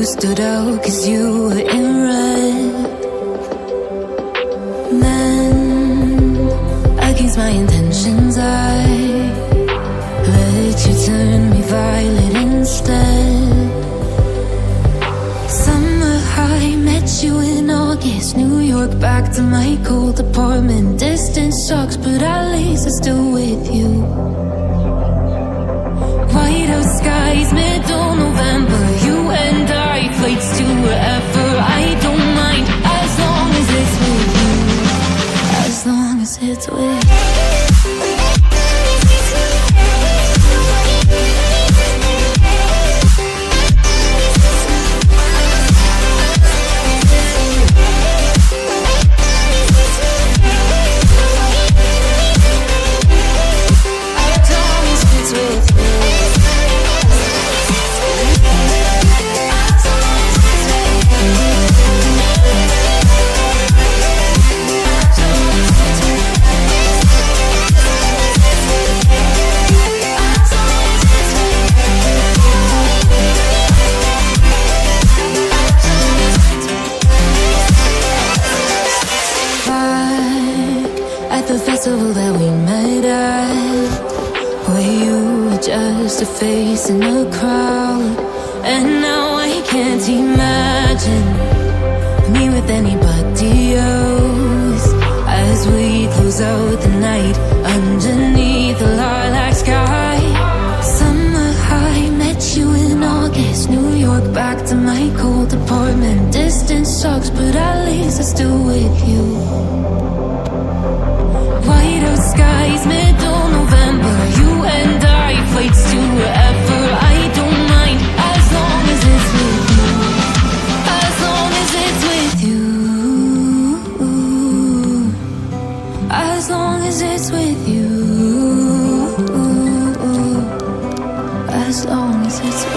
stood out 'cause you were in red. Then, against my intentions, I let you turn me violet instead. Summer high, met you in August. New York, back to my cold apartment. Distance sucks, but at least I'm still with you. Whiteout skies, middle November. You and I, flights to wherever. I don't mind, as long as it's with you. As long as it's with you. The festival that we met at, where you were just a face in a crowd. And now I can't imagine me with anybody else. As we close out the night underneath the lilac sky. Summer high, met you in August. New York, back to my cold apartment. Distance sucks, but at least I'm still with you. Whiteout skies, middle November. You and I, flights to wherever. I don't mind, as long as it's with you. As long as it's with you. As long as it's with you. As long as it's with you.